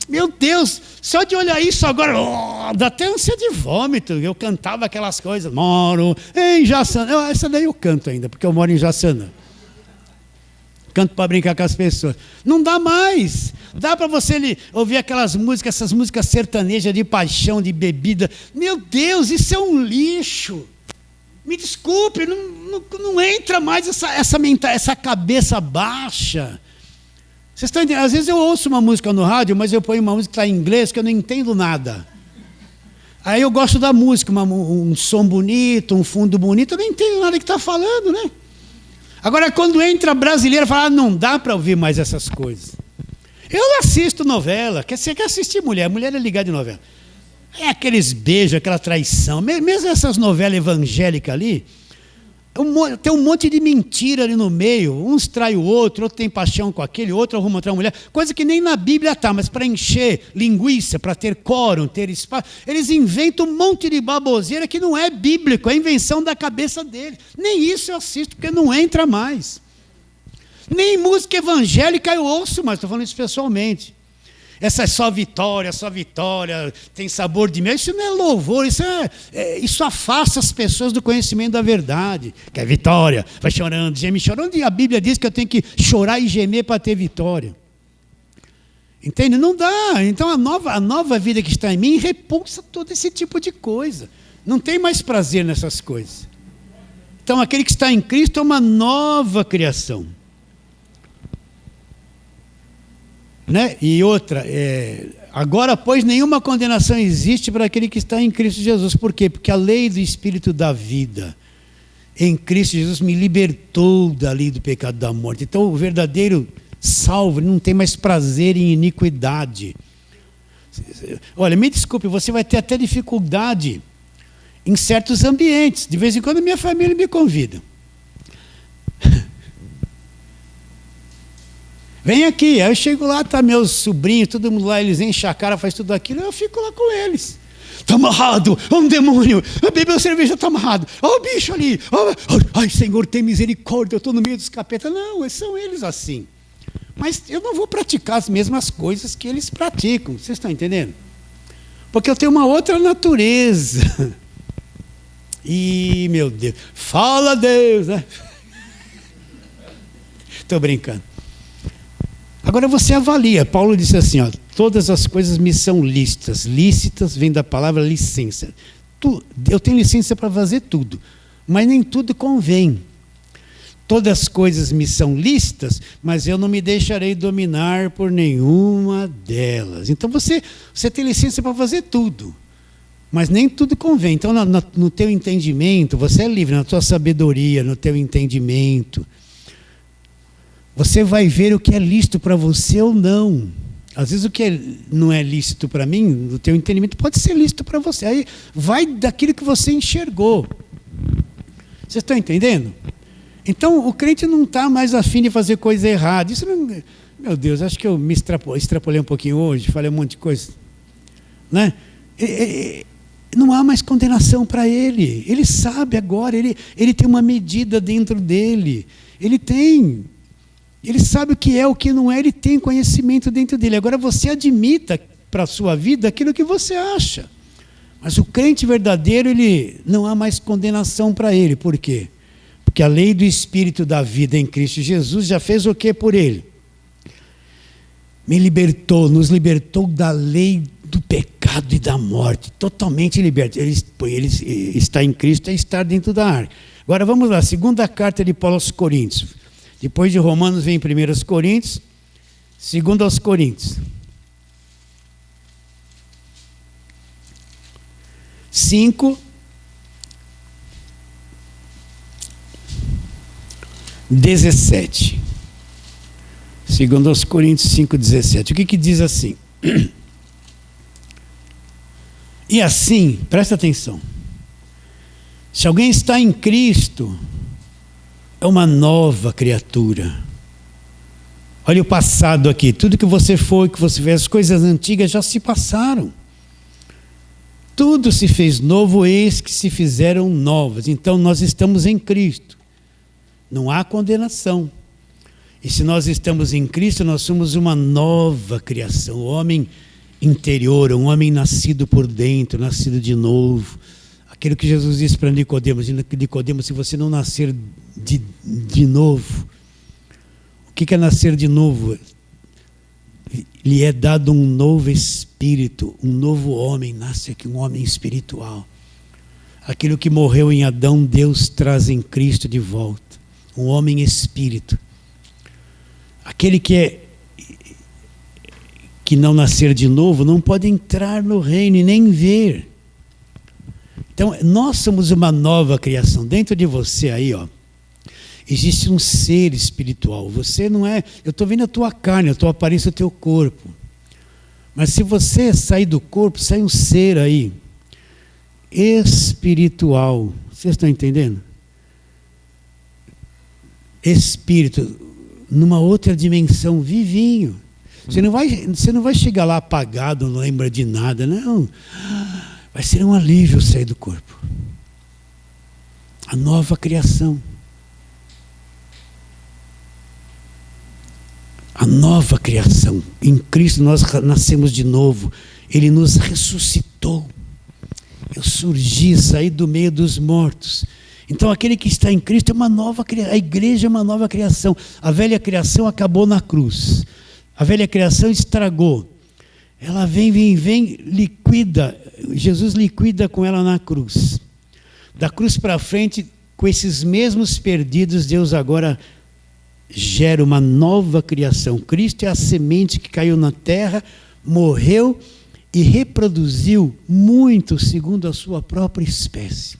Meu Deus, só de olhar isso agora, dá até ânsia de vômito. Eu cantava aquelas coisas, moro em Jaçanã. Essa daí eu canto ainda, porque eu moro em Jaçanã. Canto para brincar com as pessoas. Não dá mais. Dá para você ouvir aquelas músicas, essas músicas sertanejas de paixão, de bebida. Meu Deus, isso é um lixo. Me desculpe, não entra mais essa cabeça baixa. Vocês estão entendendo? Às vezes eu ouço uma música no rádio, mas eu ponho uma música que está em inglês que eu não entendo nada. Aí eu gosto da música, um som bonito, um fundo bonito, eu não entendo nada que está falando, né? Agora, quando entra brasileiro, fala, não dá para ouvir mais essas coisas. Eu assisto novela. Você quer assistir mulher? Mulher é ligada de novela. É aqueles beijos, aquela traição. Mesmo essas novelas evangélicas ali, tem um monte de mentira ali no meio. Uns traem o outro tem paixão com aquele, outro arruma outra mulher. Coisa que nem na Bíblia está, mas para encher linguiça, para ter quórum, ter espaço. Eles inventam um monte de baboseira que não é bíblico, é invenção da cabeça deles. Nem isso eu assisto, porque não entra mais. Nem música evangélica eu ouço mais, estou falando isso pessoalmente. Essa é só vitória, tem sabor de mel. Isso não é louvor, isso afasta as pessoas do conhecimento da verdade. Quer vitória, vai chorando, geme chorando. E a Bíblia diz que eu tenho que chorar e gemer para ter vitória. Entende? Não dá. Então a nova vida que está em mim repulsa todo esse tipo de coisa. Não tem mais prazer nessas coisas. Então aquele que está em Cristo é uma nova criação. Né? E outra, agora, pois, nenhuma condenação existe para aquele que está em Cristo Jesus. Por quê? Porque a lei do Espírito da vida em Cristo Jesus me libertou da lei do pecado e da morte. Então, o verdadeiro salvo não tem mais prazer em iniquidade. Olha, me desculpe, você vai ter até dificuldade em certos ambientes. De vez em quando, minha família me convida. Vem aqui, aí eu chego lá, tá meus sobrinhos, todo mundo lá, eles enchem a cara, faz tudo aquilo, eu fico lá com eles. Está amarrado, um demônio, bebeu cerveja, está amarrado, o bicho ali, ai Senhor, tem misericórdia, eu estou no meio dos capetas. Não, são eles assim. Mas eu não vou praticar as mesmas coisas que eles praticam, vocês estão entendendo? Porque eu tenho uma outra natureza. Ih, meu Deus, fala Deus, né? Estou brincando. Agora você avalia, Paulo disse assim, todas as coisas me são lícitas. Lícitas vem da palavra licença. Eu tenho licença para fazer tudo, mas nem tudo convém. Todas as coisas me são lícitas, mas eu não me deixarei dominar por nenhuma delas. Então você tem licença para fazer tudo, mas nem tudo convém. Então no teu entendimento, você é livre, na tua sabedoria, no teu entendimento. Você vai ver o que é lícito para você ou não. Às vezes o que não é lícito para mim, no teu entendimento, pode ser lícito para você. Aí vai daquilo que você enxergou. Vocês estão entendendo? Então o crente não está mais afim de fazer coisa errada. Isso não, meu Deus, acho que eu me extrapolei um pouquinho hoje, falei um monte de coisa. Né? Não há mais condenação para ele. Ele sabe agora, ele tem uma medida dentro dele. Ele sabe o que é, o que não é, ele tem conhecimento dentro dele. Agora você admita para a sua vida aquilo que você acha. Mas o crente verdadeiro, não há mais condenação para ele. Por quê? Porque a lei do Espírito da vida em Cristo Jesus já fez o que por ele? Nos libertou da lei do pecado e da morte. Totalmente liberto. Ele está em Cristo, é estar dentro da arca. Agora vamos lá, segunda carta de Paulo aos Coríntios. Depois de Romanos vem 1 Coríntios, 2 aos Coríntios. 5, 17. 2 aos Coríntios 5, 17. O que diz assim? E assim, presta atenção. Se alguém está em Cristo, é uma nova criatura. Olha o passado aqui. Tudo que você foi, que você fez, as coisas antigas já se passaram. tudo se fez novo, eis que se fizeram novas. Então nós estamos em Cristo. Não há condenação. E se nós estamos em Cristo, nós somos uma nova criação. O homem interior, um homem nascido por dentro, nascido de novo. Aquilo que Jesus disse para Nicodemos: Nicodemos, se você não nascer de novo. O que é nascer de novo? Lhe é dado um novo espírito, um novo homem, nasce aqui um homem espiritual. Aquilo que morreu em Adão, Deus traz em Cristo de volta. Um homem espírito. Aquele que não nascer de novo não pode entrar no reino e nem ver. Então, nós somos uma nova criação. Dentro de você aí, ó, existe um ser espiritual. Você não é... Eu estou vendo a tua carne, a tua aparência, o teu corpo. Mas se você sair do corpo, sai um ser aí, espiritual. Vocês estão entendendo? Espírito, numa outra dimensão, vivinho. Você não vai chegar lá apagado, não lembra de nada, não. Vai ser um alívio sair do corpo. A nova criação. A nova criação. Em Cristo nós nascemos de novo. Ele nos ressuscitou. Eu surgi, saí do meio dos mortos. Então aquele que está em Cristo é uma nova criação. A igreja é uma nova criação. A velha criação acabou na cruz. A velha criação estragou. Ela vem, liquida. Jesus liquida com ela na cruz. Da cruz para frente, com esses mesmos perdidos, Deus agora gera uma nova criação. Cristo é a semente que caiu na terra, morreu e reproduziu muito segundo a sua própria espécie.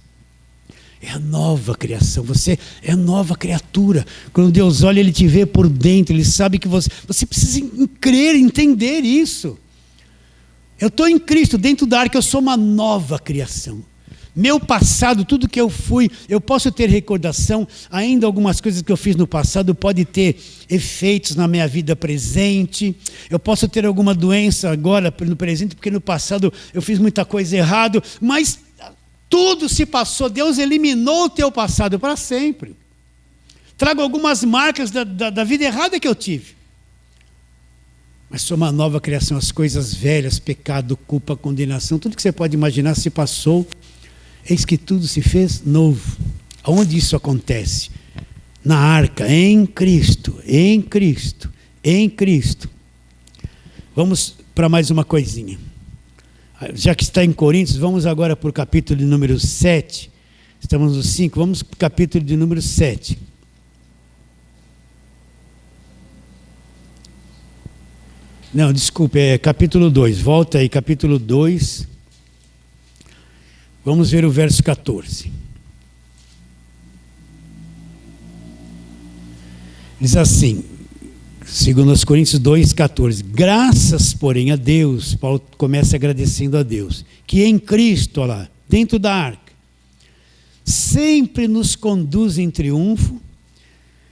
É a nova criação, você é a nova criatura. Quando Deus olha, Ele te vê por dentro, Ele sabe que você precisa crer, entender isso. Eu estou em Cristo, dentro da arca, eu sou uma nova criação. Meu passado, tudo que eu fui, eu posso ter recordação, ainda algumas coisas que eu fiz no passado pode ter efeitos na minha vida presente. Eu posso ter alguma doença agora no presente, porque no passado eu fiz muita coisa errada, mas tudo se passou, Deus eliminou o teu passado para sempre. Trago algumas marcas da vida errada que eu tive. Mas sou uma nova criação, as coisas velhas, pecado, culpa, condenação, tudo que você pode imaginar se passou. Eis que tudo se fez novo. Aonde isso acontece? Na arca, em Cristo, em Cristo, em Cristo. Vamos para mais uma coisinha. Já que está em Coríntios, vamos agora para o capítulo de número 7. Estamos no 5, vamos para o capítulo de número 7. Não, desculpe, é capítulo 2. Volta aí, capítulo 2. Vamos ver o verso 14. Diz assim, segundo os Coríntios 2,14. Graças, porém, a Deus, Paulo começa agradecendo a Deus, que em Cristo, olha lá, dentro da arca, sempre nos conduz em triunfo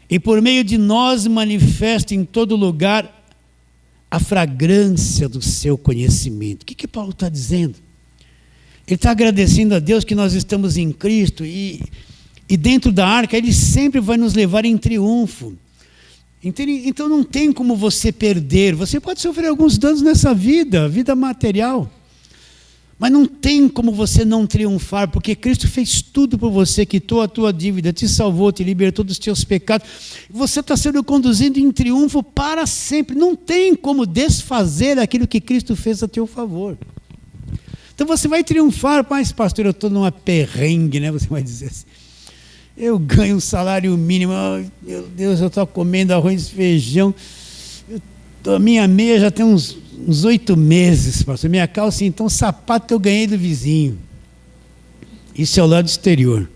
e por meio de nós manifesta em todo lugar a fragrância do seu conhecimento. O que Paulo está dizendo? Ele está agradecendo a Deus que nós estamos em Cristo e dentro da arca Ele sempre vai nos levar em triunfo. Então não tem como você perder. Você pode sofrer alguns danos nessa vida material, mas não tem como você não triunfar, porque Cristo fez tudo por você, quitou a tua dívida, te salvou, te libertou dos teus pecados. Você está sendo conduzido em triunfo para sempre. Não tem como desfazer aquilo que Cristo fez a teu favor. Então você vai triunfar. Mas pastor, eu estou numa perrengue, né? Você vai dizer assim, eu ganho um salário mínimo, meu Deus, eu estou comendo arroz e feijão, a minha meia já tem uns 8 meses, pastor, minha calça, então, sapato que eu ganhei do vizinho. Isso é o lado exterior.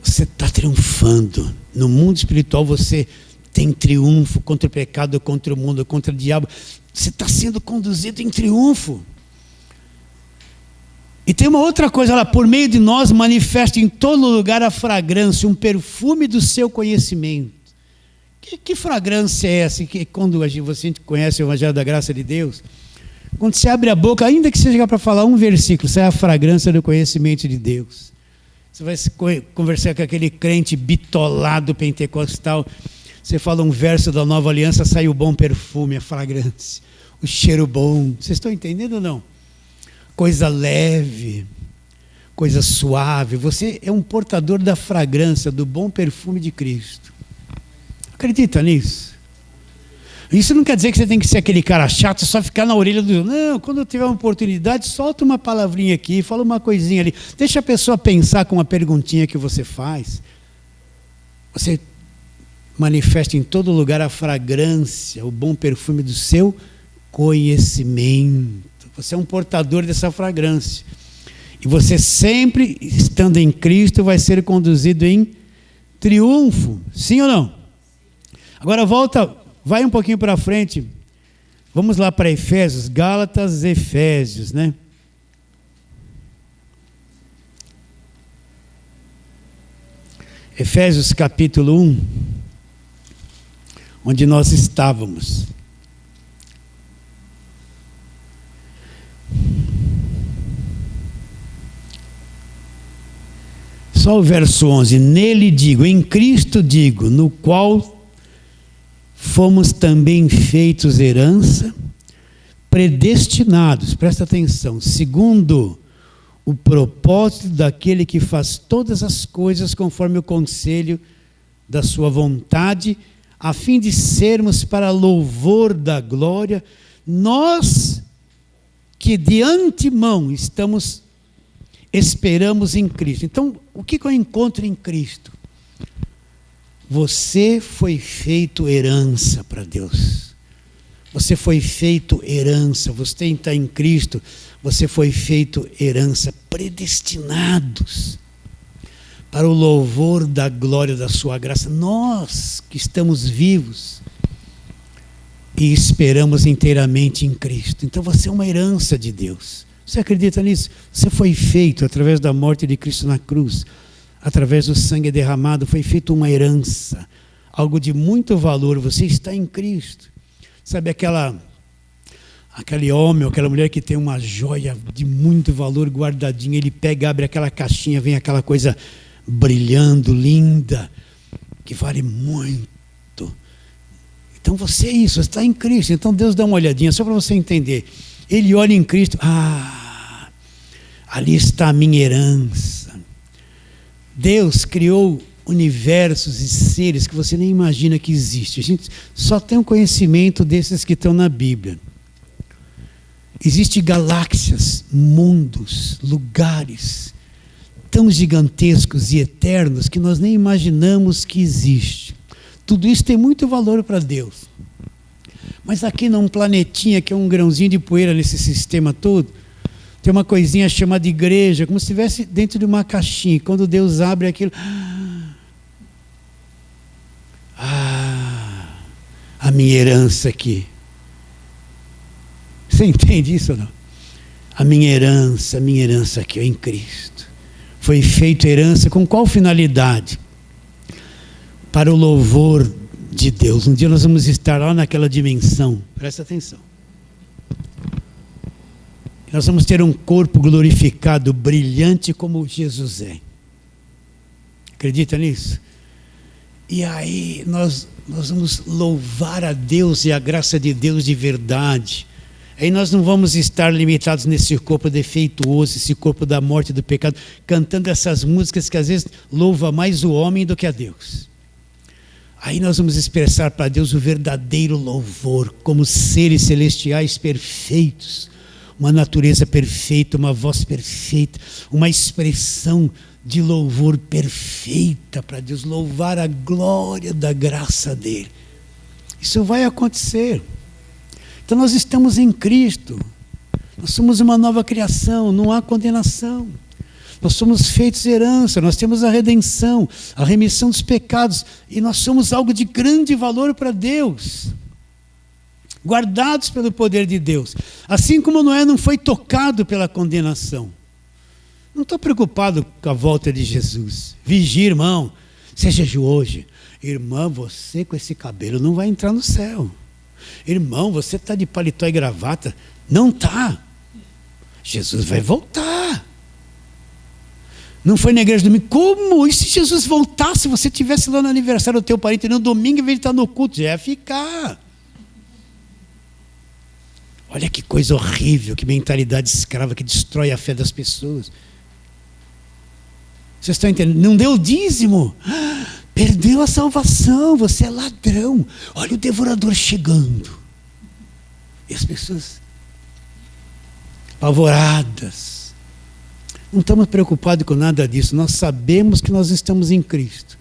Você está triunfando. No mundo espiritual você tem triunfo contra o pecado, contra o mundo, contra o diabo. Você está sendo conduzido em triunfo. E tem uma outra coisa lá, por meio de nós manifesta em todo lugar a fragrância, um perfume do seu conhecimento. Que fragrância é essa? Que quando você conhece o Evangelho da Graça de Deus, Quando você abre a boca, ainda que seja para falar um versículo, sai a fragrância do conhecimento de Deus. Você vai conversar com aquele crente bitolado pentecostal, você fala um verso da nova aliança, sai o bom perfume, a fragrância, o cheiro bom. Vocês estão entendendo ou não? Coisa leve, coisa suave. Você é um portador da fragrância, do bom perfume de Cristo. Acredita nisso? Isso não quer dizer que você tem que ser aquele cara chato, só ficar na orelha do... Não, quando tiver uma oportunidade, solta uma palavrinha aqui, fala uma coisinha ali. Deixa a pessoa pensar com uma perguntinha que você faz. Você manifesta em todo lugar a fragrância, o bom perfume do seu conhecimento. Você é um portador dessa fragrância. E você sempre, estando em Cristo, vai ser conduzido em triunfo. Sim ou não? Agora volta... Vai um pouquinho para frente, vamos lá para Efésios, Gálatas, Efésios, né? Efésios capítulo 1, onde nós estávamos. Só o verso 11, nele digo, em Cristo digo, no qual fomos também feitos herança, predestinados, presta atenção, segundo o propósito daquele que faz todas as coisas conforme o conselho da sua vontade, a fim de sermos para louvor da glória, nós que de antemão esperamos em Cristo. Então, o que eu encontro em Cristo? Você foi feito herança para Deus. Você foi feito herança. Você está em Cristo. Você foi feito herança. Predestinados para o louvor da glória da sua graça. Nós que estamos vivos e esperamos inteiramente em Cristo. Então você é uma herança de Deus. Você acredita nisso? Você foi feito através da morte de Cristo na cruz. Através do sangue derramado, foi feita uma herança, algo de muito valor. Você está em Cristo. Sabe aquele homem ou aquela mulher que tem uma joia de muito valor guardadinha, ele pega, abre aquela caixinha, vem aquela coisa brilhando, linda, que vale muito. Então você é isso, você está em Cristo. Então Deus dá uma olhadinha, só para você entender. Ele olha em Cristo, ali está a minha herança. Deus criou universos e seres que você nem imagina que existe. A gente só tem um conhecimento desses que estão na Bíblia. Existem galáxias, mundos, lugares tão gigantescos e eternos que nós nem imaginamos que existe. Tudo isso tem muito valor para Deus. Mas aqui num planetinha que é um grãozinho de poeira nesse sistema todo, tem uma coisinha chamada igreja, como se estivesse dentro de uma caixinha. Quando Deus abre aquilo... a minha herança aqui. Você entende isso ou não? A minha herança aqui, em Cristo. Foi feita herança com qual finalidade? Para o louvor de Deus. Um dia nós vamos estar lá naquela dimensão. Presta atenção. Nós vamos ter um corpo glorificado, brilhante como Jesus é. Acredita nisso? E aí nós vamos louvar a Deus e a graça de Deus de verdade. Aí nós não vamos estar limitados nesse corpo defeituoso, esse corpo da morte e do pecado, cantando essas músicas que às vezes louva mais o homem do que a Deus. Aí nós vamos expressar para Deus o verdadeiro louvor, como seres celestiais perfeitos, uma natureza perfeita, uma voz perfeita, uma expressão de louvor perfeita para Deus, louvar a glória da graça dele. Isso vai acontecer. Então nós estamos em Cristo, nós somos uma nova criação, não há condenação. Nós somos feitos herança, nós temos a redenção, a remissão dos pecados, e nós somos algo de grande valor para Deus, guardados pelo poder de Deus. Assim como Noé não foi tocado pela condenação. Não estou preocupado com a volta de Jesus. Vigia, irmão, seja de hoje. Irmã, você com esse cabelo não vai entrar no céu. Irmão, você está de paletó e gravata? Não está. Jesus vai voltar. Não foi na igreja domingo. Como? E se Jesus voltasse, se você estivesse lá no aniversário do teu parente no domingo, em vez de estar no culto, já ia ficar. Olha que coisa horrível, que mentalidade escrava que destrói a fé das pessoas. Vocês estão entendendo? Não deu dízimo. Perdeu a salvação, você é ladrão. Olha o devorador chegando. E as pessoas apavoradas. Não estamos preocupados com nada disso. Nós sabemos que nós estamos em Cristo.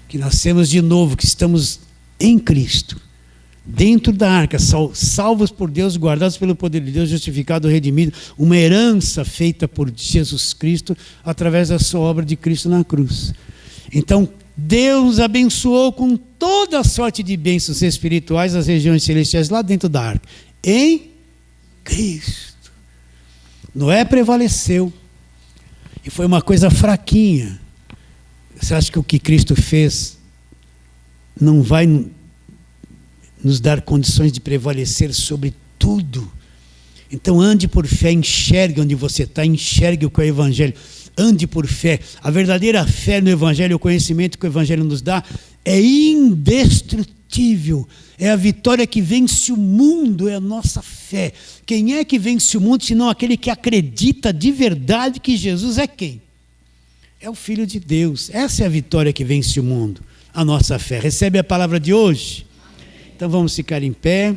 Que nascemos de novo, que estamos em Cristo. Dentro da arca, salvos por Deus, guardados pelo poder de Deus, justificados, redimidos, uma herança feita por Jesus Cristo através da sua obra de Cristo na cruz. Então, Deus abençoou com toda a sorte de bênçãos espirituais as regiões celestiais lá dentro da arca, em Cristo. Noé prevaleceu, e foi uma coisa fraquinha. Você acha que o que Cristo fez não vai nos dar condições de prevalecer sobre tudo? Então ande por fé, enxergue onde você está, enxergue o que é o Evangelho, ande por fé. A verdadeira fé no Evangelho, o conhecimento que o Evangelho nos dá, é indestrutível, é a vitória que vence o mundo, é a nossa fé. Quem é que vence o mundo, senão aquele que acredita de verdade que Jesus é quem? É o Filho de Deus. Essa é a vitória que vence o mundo, a nossa fé. Recebe a palavra de hoje? Então vamos ficar em pé.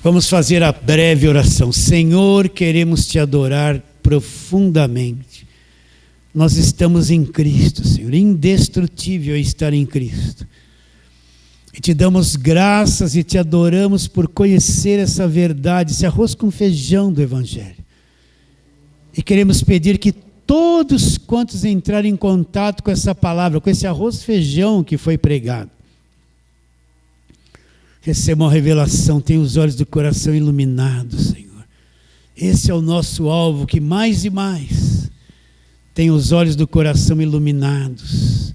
Vamos fazer a breve oração. Senhor, queremos te adorar profundamente. Nós estamos em Cristo, Senhor. Indestrutível é estar em Cristo. E te damos graças e te adoramos por conhecer essa verdade, esse arroz com feijão do Evangelho. E queremos pedir que todos quantos entrarem em contato com essa palavra, com esse arroz feijão que foi pregado, recebam a revelação, tenham os olhos do coração iluminados, Senhor. Esse é o nosso alvo, que mais e mais tenham os olhos do coração iluminados.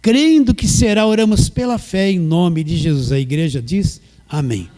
Crendo que será, oramos pela fé em nome de Jesus. A igreja diz amém.